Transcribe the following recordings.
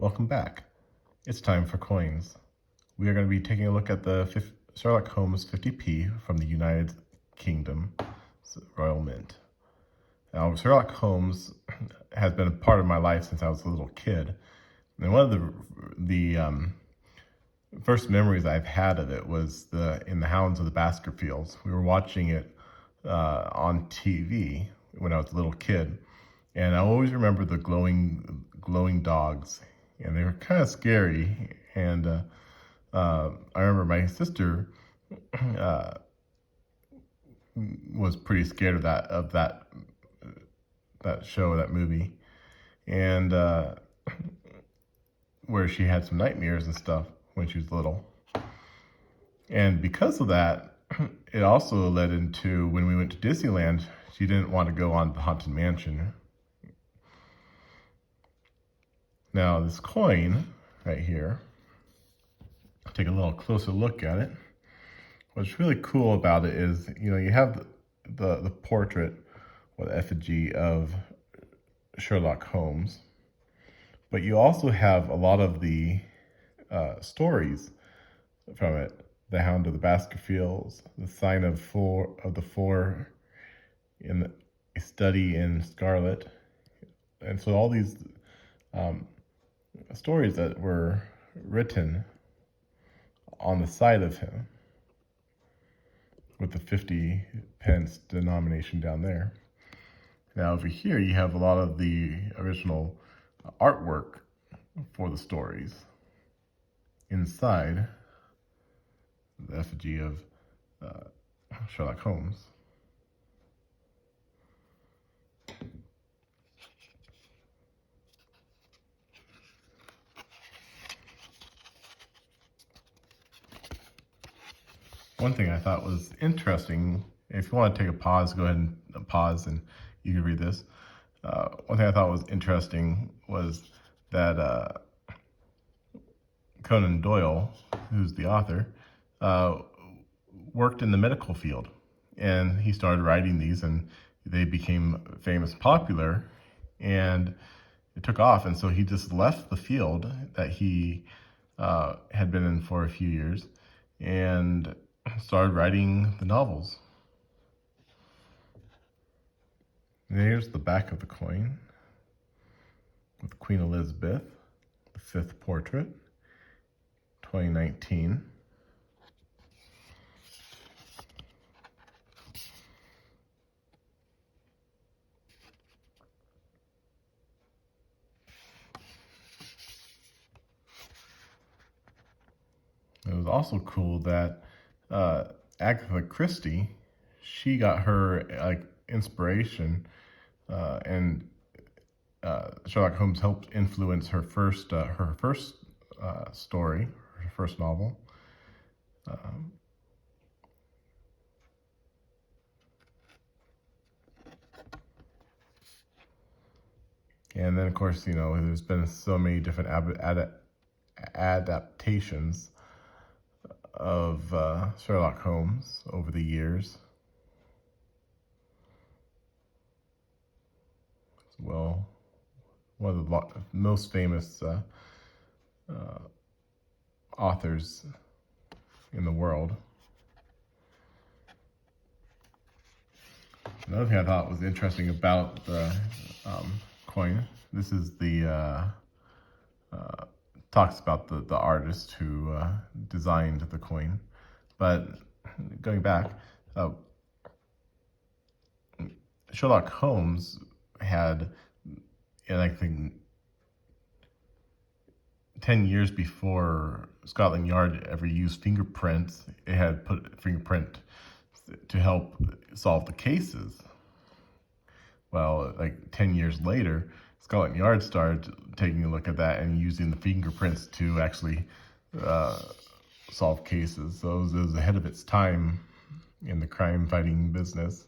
Welcome back. It's time for coins. We are going to be taking a look at the Sherlock Holmes 50p from the United Kingdom Royal Mint. Now, Sherlock Holmes has been a part of my life since I was a little kid. And one of the first memories I've had of it was in the Hounds of the Baskervilles. We were watching it on TV when I was a little kid. And I always remember the glowing dogs, and they were kind of scary. And I remember my sister was pretty scared of that show, that movie, and where she had some nightmares and stuff when she was little. And because of that, it also led into when we went to Disneyland, she didn't want to go on the Haunted Mansion. Now, this coin right here, take a little closer look at it. What's really cool about it is, you have the portrait or the effigy of Sherlock Holmes, but you also have a lot of the stories from it. The Hound of the Baskervilles, the sign of the four in a study in Scarlet. And so all these stories that were written on the side of him with the 50 pence denomination down there. Now over here you have a lot of the original artwork for the stories inside the effigy of Sherlock Holmes. One thing I thought was interesting, if you want to take a pause, go ahead and pause and you can read this. One thing I thought was interesting was that Conan Doyle, who's the author, worked in the medical field, and he started writing these and they became famous, popular, and it took off. And so he just left the field that he had been in for a few years and started writing the novels. And here's the back of the coin with Queen Elizabeth, the 5th portrait, 2019. It was also cool that Agatha Christie, she got her inspiration, and Sherlock Holmes helped influence her first story, her first novel. And then, of course, there's been so many different adaptations of Sherlock Holmes over the years. Well, one of the most famous authors in the world. Another thing I thought was interesting about the coin, this is the talks about the artist who designed the coin. But going back, Sherlock Holmes had, I think, 10 years before Scotland Yard ever used fingerprints, it had put fingerprint to help solve the cases. Well, 10 years later, Scotland Yard started taking a look at that and using the fingerprints to actually solve cases. So it was ahead of its time in the crime-fighting business.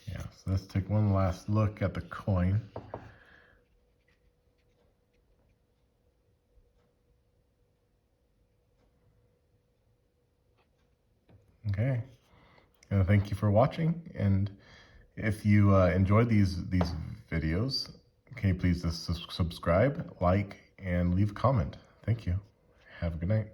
Yeah, so let's take one last look at the coin. Okay. And thank you for watching. And if you enjoyed these videos, can you please just subscribe, like, and leave a comment? Thank you. Have a good night.